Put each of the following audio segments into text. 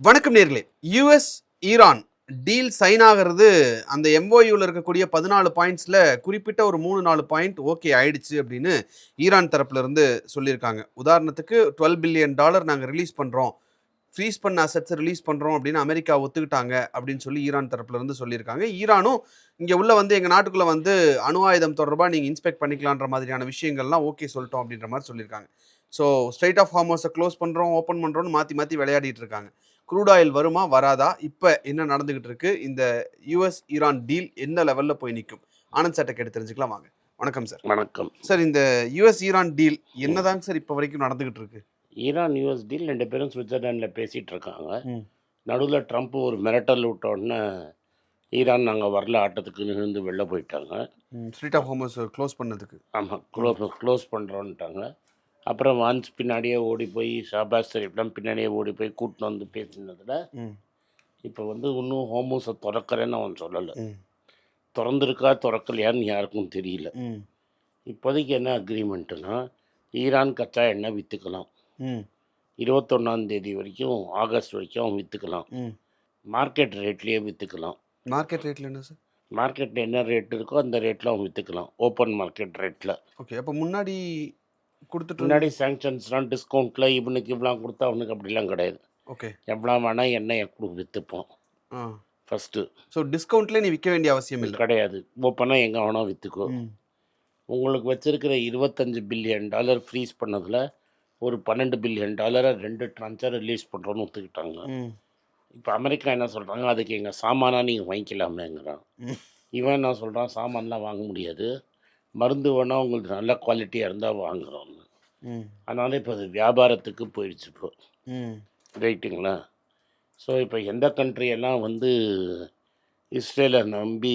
வணக்கம் நேர்களே. US Iran deal sign ஆகிறது அந்த எம்ஓயூவில் இருக்கக்கூடிய 14 பாயிண்ட்ஸில் குறிப்பிட்ட ஒரு 3-4 பாயிண்ட் ஓகே ஆயிடுச்சு அப்படின்னு ஈரான் தரப்புல இருந்து சொல்லியிருக்காங்க. உதாரணத்துக்கு $12 பில்லியன் நாங்கள் ரிலீஸ் பண்ணுறோம், ஃப்ரீஸ் பண்ண அசட்ஸை ரிலீஸ் பண்ணுறோம் அப்படின்னு அமெரிக்கா ஒத்துக்கிட்டாங்க அப்படின்னு சொல்லி ஈரான் தரப்புல இருந்து சொல்லியிருக்காங்க. ஈரானும் இங்கே உள்ள வந்து எங்கள் நாட்டுக்குள்ளே வந்து அணு ஆயுதம் தொடர்பாக நீங்கள் இன்ஸ்பெக்ட் பண்ணிக்கலான்ற மாதிரியான விஷயங்கள்லாம் ஓகே சொல்லிட்டோம் அப்படின்ற மாதிரி சொல்லியிருக்காங்க. ஸோ ஸ்ட்ரைட் ஆஃப் ஹார்மோஸை க்ளோஸ் பண்ணுறோம், ஓப்பன் பண்ணுறோன்னு மாற்றி விளையாடிட்டு இருக்காங்க. க்ரூட் ஆயில் வருமா வராதா, இப்போ என்ன நடந்துகிட்டு இருக்கு, இந்த யூஎஸ் ஈரான் டீல் எந்த லெவலில் போய் நிற்கும், ஆனந்த் சார்ட்ட கேட்டு தெரிஞ்சுக்கலாம் வாங்க. வணக்கம் சார். வணக்கம் சார். இந்த யூஎஸ் ஈரான் டீல் என்னதாங்க சார் இப்போ வரைக்கும் நடந்துகிட்டு இருக்கு? ஈரான் யூஎஸ் டீல் 2 பேரும் சுவிட்சர்லாண்டில் பேசிகிட்டு இருக்காங்க. நடுவில் ட்ரம்ப் ஒரு மிரட்டல் விட்ட உடனே ஈரான் நாங்கள் வரல ஆட்டத்துக்கு நிகழ்ந்து வெளில போயிட்டாங்க. ஸ்ட்ரீட் ஆஃப் ஹோமஸ் க்ளோஸ் பண்ணதுக்கு. ஆமாம், க்ளோஸ் பண்ணுறோன்ட்டாங்க. அப்புறம் வான்ஸ் பின்னாடியே ஓடி போய் ஷாபாஸ் ஷெரீஃப்லாம் பின்னாடியே ஓடி போய் கூட்டின்னு வந்து பேசினதில் இப்போ வந்து இன்னும் ஹோமோஸை திறக்கிறேன்னு அவன் சொல்லலை. திறந்துருக்கா திறக்கலையான்னு யாருக்கும் தெரியல. இப்போதைக்கு என்ன அக்ரிமெண்ட்டுன்னா, ஈரான் கச்சா எண்ணெய் விற்றுக்கலாம், 21 வரைக்கும், ஆகஸ்ட் வரைக்கும் அவன் விற்றுக்கலாம், மார்க்கெட் ரேட்லேயே விற்றுக்கலாம். மார்க்கெட் ரேட்டில் என்ன சார்? மார்க்கெட்டில் என்ன ரேட் இருக்கோ அந்த ரேட்டில் அவன் விற்றுக்கலாம், ஓப்பன் மார்க்கெட் ரேட்டில். ஓகே. அப்போ முன்னாடி முன்னாடி சாங்ஷன்ஸ்லாம் டிஸ்கவுண்ட்டில் இவனுக்கு இவ்வளோ கொடுத்தா அவனுக்கு அப்படிலாம் கிடையாது. ஓகே. எவ்வளோ வேணால் எண்ணெயை விற்றுப்போம் ஃபஸ்ட்டு. ஸோ டிஸ்கவுண்ட்லேயே நீ விற்க வேண்டிய அவசியம் இல்லை. கிடையாது, ஓப்பனாக எங்கே வேணால் விற்றுக்கோ. உங்களுக்கு வச்சுருக்கிற $25 பில்லியன் ஃப்ரீஸ் பண்ணதில் ஒரு $12 பில்லியன் 2 ட்ரான்ஸாக ரிலீஸ் பண்ணுறோன்னு ஒத்துக்கிட்டாங்க. இப்போ அமெரிக்கா என்ன சொல்கிறாங்க, அதுக்கு எங்கள் சாமானாக நீங்கள் வாங்கிக்கலாமேங்கிறான். இவன் என்ன சொல்கிறான், சாமான்லாம் வாங்க முடியாது, மருந்து வேணால் உங்களுக்கு நல்ல குவாலிட்டியாக இருந்தால் வாங்குகிறோம். அதனால் இப்போ அது வியாபாரத்துக்கு போயிடுச்சு இப்போ. ரைட்டுங்களா? ஸோ இப்போ எந்த கண்ட்ரியெல்லாம் வந்து இஸ்ரேலை நம்பி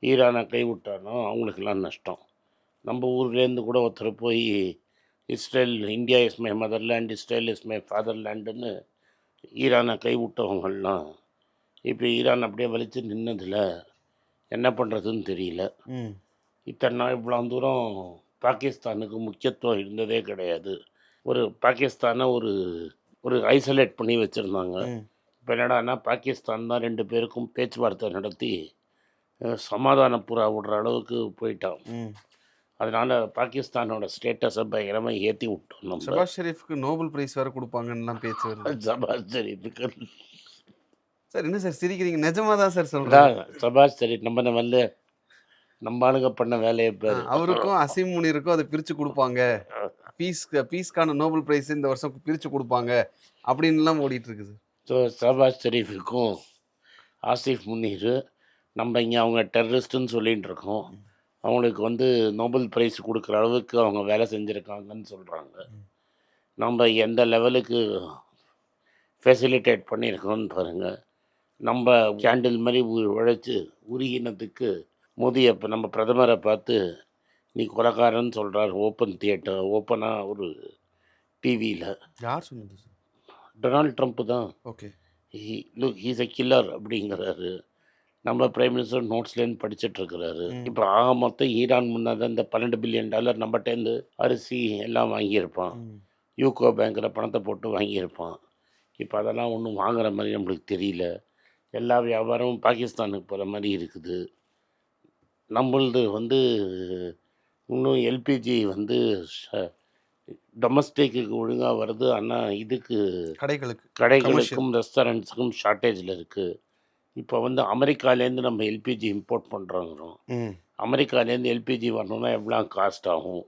ஈரானை கைவிட்டானோ அவங்களுக்கெல்லாம் நஷ்டம். நம்ம ஊர்லேருந்து கூட ஒருத்தர் போய் Israel, India is my motherland, Israel is my ஃபாதர்லேண்டுன்னு ஈரானை கைவிட்டவங்கள்லாம் இப்போ ஈரான் அப்படியே வலித்து நின்னதில் என்ன பண்ணுறதுன்னு தெரியல. இத்தனை நாள் இவ்வளோ தூரம் பாகிஸ்தானுக்கு முக்கியத்துவம் இருந்ததே கிடையாது. ஒரு பாகிஸ்தானை ஒரு ஐசோலேட் பண்ணி வச்சுருந்தாங்க. இப்போ என்னடான்னா பாகிஸ்தான் தான் 2 பேருக்கும் பேச்சுவார்த்தை நடத்தி சமாதான புறா விடுற அளவுக்கு போயிட்டான். அதனால் பாகிஸ்தானோட ஸ்டேட்டஸை பயங்கரமாக ஏற்றி விட்டோம். நம்ம ஷபாஸ் ஷெரீஃப்க்கு நோபல் பிரைஸ் வேறு கொடுப்பாங்கன்னு பேச்சு வருது. ஷபாஸ் ஷெரீஃபுக்கு சார் என்ன சார் சிரிக்கிறீங்க? நிஜமாக தான் சார் சொல்கிறேன். ஷபாஸ் ஷெரீஃப் நம்ம ஆளுங்க பண்ண வேலையை பேர். அவருக்கும் அசீம் முனிருக்கும் அதை பிரித்து கொடுப்பாங்க, பீஸ்க்கான நோபல் பிரைஸ் இந்த வருஷம் பிரித்து கொடுப்பாங்க அப்படின்லாம் ஓடிட்டு இருக்குது. ஸோ ஷபாஸ் ஷெரீஃபுக்கும் ஆசிஃப் முனீர் நம்ம இங்கே அவங்க டெரரிஸ்ட்டுன்னு சொல்லிகிட்டு இருக்கோம், அவங்களுக்கு வந்து நோபல் ப்ரைஸ் கொடுக்குற அளவுக்கு அவங்க வேலை செஞ்சுருக்காங்கன்னு சொல்கிறாங்க. நம்ம எந்த லெவலுக்கு ஃபெசிலிட்டேட் பண்ணியிருக்கோன்னு பாருங்கள். நம்ம கேண்டில் மாதிரி உழைச்சி உருகினத்துக்கு மோதி அப்போ நம்ம பிரதமரை பார்த்து நீ கொலைக்காரன்னு சொல்கிறார். ஓப்பன் தியேட்டர், ஓப்பனாக ஒரு டிவியில். யார் சொன்னது? டொனால்ட் ட்ரம்ப்பு தான். ஓகே. ஹீஸ் எ கில்லர் அப்படிங்கிறாரு. நம்ம பிரைம் மினிஸ்டர் நோட்ஸ்லேருந்து படிச்சுட்ருக்கிறாரு. இப்போ மொத்தம் ஈரான் முன்னாடி இந்த $12 பில்லியன் நம்மகிட்டேருந்து அரிசி எல்லாம் வாங்கியிருப்பான், யூகோ பேங்க்கில் பணத்தை போட்டு வாங்கியிருப்பான். இப்போ அதெல்லாம் ஒன்றும் வாங்குற மாதிரி நம்மளுக்கு தெரியல. எல்லா வியாபாரமும் பாகிஸ்தானுக்கு போகிற மாதிரி இருக்குது. நம்மளது வந்து இன்னும் எல்பிஜி வந்து டொமஸ்டிக்கு ஒழுங்காக வருது, ஆனால் இதுக்கு கடைகளுக்கும் ரெஸ்டாரண்ட்ஸுக்கும் ஷார்ட்டேஜில் இருக்குது. இப்போ வந்து அமெரிக்காலேருந்து நம்ம எல்பிஜி இம்போர்ட் பண்ணுறோங்கிறோம். அமெரிக்காலேருந்து எல்பிஜி வரணுன்னா எவ்வளோ காஸ்ட் ஆகும்.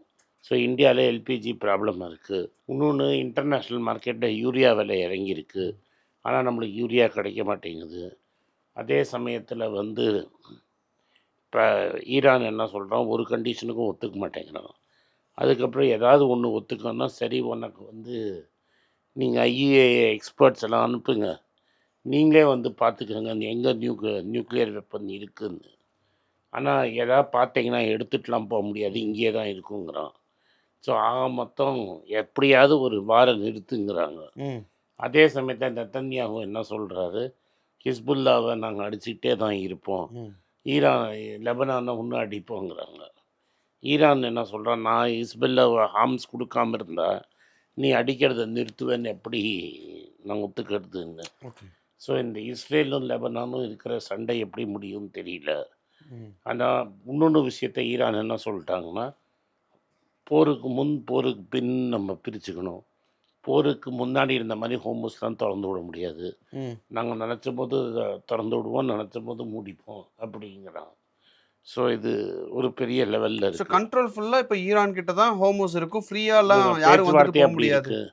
ஸோ இந்தியாவில் எல்பிஜி ப்ராப்ளம் இருக்குது. இன்னொன்று இன்டர்நேஷ்னல் மார்க்கெட்டில் யூரியா விலை இறங்கியிருக்கு, ஆனால் நம்மளுக்கு யூரியா கிடைக்க மாட்டேங்குது. அதே சமயத்தில் வந்து இப்போ ஈரான் என்ன சொல்கிறான், ஒரு கண்டிஷனுக்கும் ஒத்துக்க மாட்டேங்கிறான். அதுக்கப்புறம் ஏதாவது ஒன்று ஒத்துக்கணும்னா சரி, உனக்கு வந்து நீங்கள் ஐஏஏ எக்ஸ்பர்ட்ஸ் எல்லாம் அனுப்புங்க, நீங்களே வந்து பார்த்துக்கோங்க எங்கே நியூக்ளியர் வெப்பன் இருக்குதுன்னு. ஆனால் எதாவது பார்த்தீங்கன்னா எடுத்துகிட்டுலாம் போக முடியாது, இங்கேயே தான் இருக்குங்கிறான். ஸோ மொத்தம் எப்படியாவது ஒரு வாரம் நிறுத்துங்கிறாங்க. அதே சமயத்தில் நெத்தன்யாஹூ என்ன சொல்கிறாரு, ஹிஸ்புல்லாவை நாங்கள் அடிச்சுக்கிட்டே தான் இருப்போம், லெபனானை இன்னும் அடிப்போங்கிறாங்க. ஈரான் என்ன சொல்கிறான், நான் ஹிஸ்புல்லாவை ஹார்ம்ஸ் கொடுக்காம இருந்தால் நீ அடிக்கிறத நிறுத்துவேன்னு எப்படி நாங்கள் ஒத்துக்கிறதுன்னு. ஓகே. ஸோ இந்த இஸ்ரேலும் லெபனானும் இருக்கிற சண்டை எப்படி முடியும்னு தெரியல. ஆனால் இன்னொன்று விஷயத்தை ஈரான் என்ன சொல்லிட்டாங்கன்னா, போருக்கு முன் போருக்கு பின் நம்ம பிரிச்சுக்கணும். போருக்கு முன்னாடி இருந்த மாதிரி ஹோமஸ்லாம் திறந்து விட முடியாது. நாங்கள் நினச்ச போது திறந்து விடுவோம், நினச்ச போது மூடிப்போம் அப்படிங்கிறான். ஸோ இது ஒரு பெரிய லெவலில் ஸோ இருக்குது. கண்ட்ரோல் ஃபுல்லாக இப்போ ஈரான் கிட்ட தான் ஹோமோஸ் இருக்கும், ஃப்ரீயாலாம் யாரும் வந்துட்டு பேச்சுவார்த்தை போக அப்படி முடியாது. இருக்குது.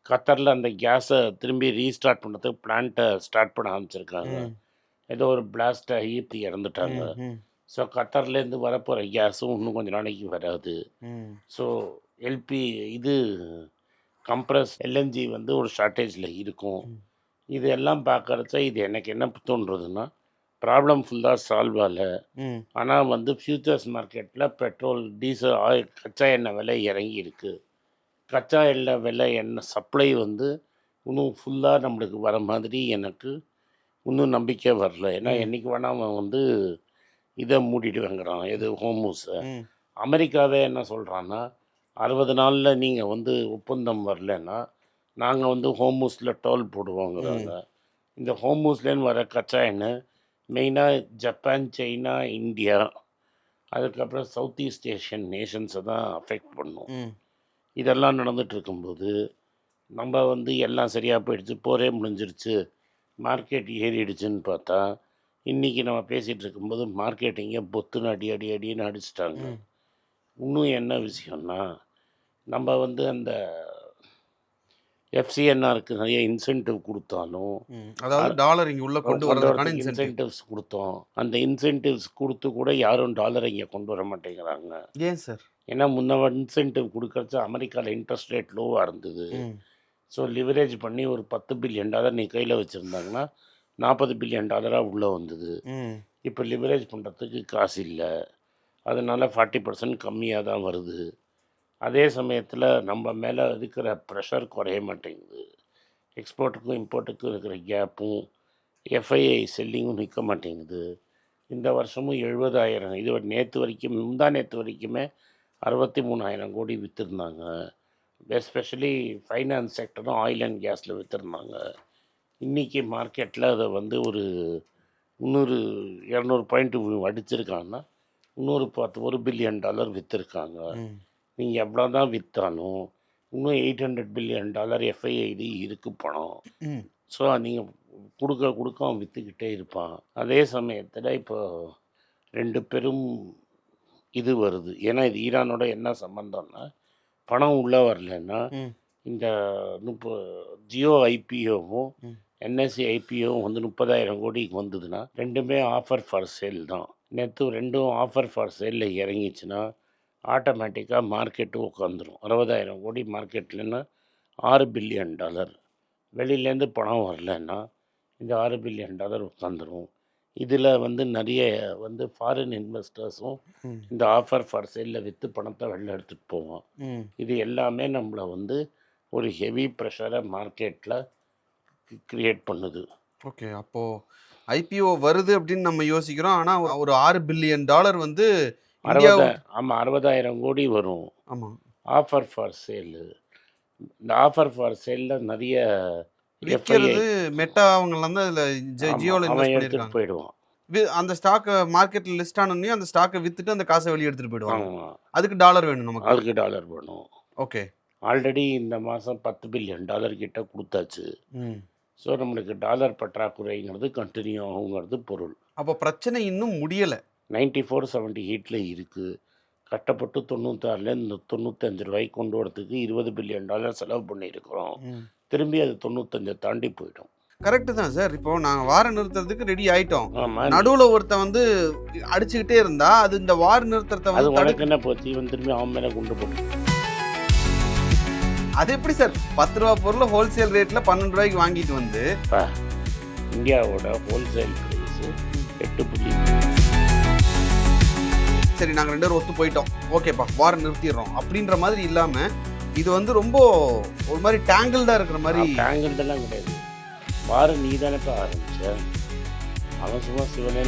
கத்தரில் அந்த கேஸை திரும்பி ரீஸ்டார்ட் பண்ணுறதுக்கு பிளான்ட்டை ஸ்டார்ட் பண்ண ஆரம்பிச்சிருக்காங்க. ஏதோ ஒரு பிளாஸ்ட் ஆகி இப்படி இறந்துட்டாங்க. ஸோ கத்தர்லேருந்து வரப்போகிற கேஸும் இன்னும் கொஞ்சம் நாளைக்கு வராது. ஸோ இது கம்ப்ரஸ் எல்என்ஜி வந்து ஒரு ஷார்ட்டேஜில் இருக்கும். இது எல்லாம் பார்க்குறச்ச இது எனக்கு என்ன தோன்றுறதுன்னா, ப்ராப்ளம் ஃபுல்லாக சால்வ் ஆகலை. ஆனால் வந்து ஃபியூச்சர்ஸ் மார்க்கெட்டில் பெட்ரோல், டீசல், ஆயில், கச்சா எண்ணெய் விலை இறங்கி இருக்குது. கச்சா எண்ணெய் விலை சப்ளை வந்து இன்னும் ஃபுல்லாக நம்மளுக்கு வர மாதிரி எனக்கு இன்னும் நம்பிக்கை வரல. ஏன்னா என்றைக்கு வேணால் அவன் வந்து இதை மூடிடுவேங்கிறான், எது ஹோமூஸை. அமெரிக்காவே என்ன சொல்கிறான்னா, 60 நாளில் நீங்கள் வந்து ஒப்பந்தம் வரலன்னா நாங்கள் வந்து ஹோமூஸில் டோல் போடுவோங்கிறாங்க. இந்த ஹோமூஸ்லேருந்து வர கச்சா எண்ணெய் மெயினாக ஜப்பான், சைனா, இந்தியா, அதுக்கப்புறம் சவுத் ஈஸ்ட் ஏஷியன் நேஷன்ஸை தான் அஃபெக்ட் பண்ணும். இதெல்லாம் நடந்துட்டு இருக்கும்போது நம்ம வந்து எல்லாம் சரியாக போயிடுச்சு, போரே முடிஞ்சிருச்சு, மார்க்கெட் ஏறிடுச்சுன்னு பார்த்தா, இன்றைக்கி நம்ம பேசிகிட்டு இருக்கும்போது மார்க்கெட்டிங்கை பொத்துன்னு அடின்னு அடிச்சிட்டாங்க. இன்னும் என்ன விஷயம்னா, நம்ம வந்து அந்த எஃப்சிஎன்ஆருக்கு நிறைய இன்சென்டிவ் கொடுத்தாலும், அதாவது டாலர் இங்கே உள்ளே கொண்டு வரதுக்கான இன்சென்டிவ்ஸ் கொடுத்தோம். அந்த இன்சென்டிவ்ஸ் கொடுத்து கூட யாரும் டாலரை இங்கே கொண்டு வர மாட்டேங்கிறாங்க. ஏன் சார்? ஏன்னா முன்ன இன்சென்டிவ் கொடுக்கறச்ச அமெரிக்காவில் இன்ட்ரெஸ்ட் ரேட் லோவாக இருந்தது. ஸோ லிவரேஜ் பண்ணி ஒரு $10 பில்லியன் நீ கையில் வச்சுருந்தாங்கன்னா $40 பில்லியன் உள்ளே வந்தது. இப்போ லிவரேஜ் பண்ணுறதுக்கு காசு இல்லை, அதனால் 40% கம்மியாக தான் வருது. அதே சமயத்தில் நம்ம மேலே இருக்கிற ப்ரெஷர் குறைய மாட்டேங்குது. எக்ஸ்போர்ட்டுக்கும் இம்போர்ட்டுக்கும் இருக்கிற கேப்பும் எஃப்ஐஐ செல்லிங்கும் நிற்க மாட்டேங்குது. இந்த வருஷமும் 70,000, இது நேற்று வரைக்கும், நேற்று வரைக்குமே 63,000 கோடி விற்றுருந்தாங்க. எஸ்பெஷலி ஃபைனான்ஸ் செக்டரும் ஆயில் அண்ட் கேஸில் விற்றுருந்தாங்க. இன்றைக்கி மார்க்கெட்டில் அதை வந்து ஒரு 200 பாயிண்ட் அடிச்சிருக்காங்கன்னா இன்னொரு $1 பில்லியன் விற்றுருக்காங்க. நீங்கள் எவ்வளோ தான் விற்றாலும் இன்னும் $800 பில்லியன் எஃப்ஐஐடி இருக்குது பணம். ஸோ நீங்கள் கொடுக்க அவன் விற்றுக்கிட்டே இருப்பான். அதே சமயத்தில் இப்போ 2 பெரும் இது வருது. ஏன்னா இது ஈரானோட என்ன சம்பந்தம்னா, பணம் உள்ளே வரலன்னா இந்த ஜியோ ஐபிஓவும் என்எஸ்சி ஐபிஓவும் வந்து 30,000 கோடிக்கு வந்ததுன்னா ரெண்டுமே ஆஃபர் ஃபார் சேல் தான். நேற்று ரெண்டும் ஆஃபர் ஃபார் சேலில் இறங்கிச்சுன்னா ஆட்டோமேட்டிக்காக மார்க்கெட்டு உட்காந்துரும். 60,000 கோடி மார்க்கெட்லன்னா $6 பில்லியன். வெளியிலேருந்து பணம் வரலன்னா இந்த $6 பில்லியன் உட்காந்துரும். இதில் வந்து நிறைய வந்து ஃபாரின் இன்வெஸ்டர்ஸும் இந்த ஆஃபர் ஃபார் சேலில் விற்று பணத்தை வெளில எடுத்துகிட்டு போவோம். இது எல்லாமே நம்மளை வந்து ஒரு ஹெவி ப்ரெஷரை மார்க்கெட்டில் க்ரியேட் பண்ணுது. ஓகே, அப்போது ஐபிஓ வருது அப்படின்னு நம்ம யோசிக்கிறோம். ஆனால் ஒரு $6 பில்லியன் வந்து 60,000 கோடி வரும். ஆமாம், ஆஃபர் ஃபார் சேலு. இந்த ஆஃபர் ஃபார் சேலில் நிறைய விற்கிறது மெட்டா அவங்கெல்லாம் தான் இதில் ஜியோவில் இன்வெஸ்ட் பண்ணியிருக்காங்க. போயிடுவான். அந்த ஸ்டாக்கை மார்க்கெட்டில் லிஸ்ட் ஆனோடனே அந்த ஸ்டாக்கை விற்றுட்டு அந்த காசை வெளியே எடுத்துகிட்டு போயிடுவாங்க. அதுக்கு டாலர் வேணும் நமக்கு. அதுக்கு டாலர் வேணும். ஓகே, ஆல்ரெடி இந்த மாதம் $10 பில்லியன் கிட்ட கொடுத்தாச்சு. ஸோ நம்மளுக்கு டாலர் பற்றாக்குறைங்கிறது கண்டினியூ ஆகுங்கிறது பொருள். அப்போ பிரச்சனை இன்னும் முடியலை. 94.78 இருக்குது. கட்டப்பட்டு 96லேருந்து 95 ரூபாய்க்கு கொண்டு வரதுக்கு $20 பில்லியன் செலவு பண்ணியிருக்கிறோம். திரும்பி அது 95 தாண்டி போயிடும். கரெக்டு தான் சார். இப்போ நாங்கள் வார நிறுத்துறதுக்கு ரெடி ஆகிட்டோம். ஆமாம், நடுவில் ஒருத்தன் வந்து அடிச்சுக்கிட்டே இருந்தா அது இந்த வார நிறுத்தத்தை அது உனக்கு என்ன போச்சு, இவன் திரும்பி அவன் மேலே கொண்டு போட்டு. அது எப்படி சார் 10 ரூபா பொருள் ஹோல்சேல் ரேட்டில் 12 ரூபாய்க்கு வாங்கிட்டு வந்து இந்தியாவோட ஹோல்சேல் ப்ரைஸ் 8 பில்லியன். சரி, நாங்கள் 2 பேரும் ஒத்து போயிட்டோம், ஓகேப்பா வாரம் நிறுத்திடுறோம் அப்படின்ற மாதிரி இல்லாமல் இது வந்து ரொம்ப ஒரு மாதிரி டேங்கிள்டாக இருக்கிற மாதிரி. டேங்கிள்டெல்லாம் கிடையாது. வாரம் நீ தானே ஆரம்பிச்ச, அவன் சும்மா சிவனே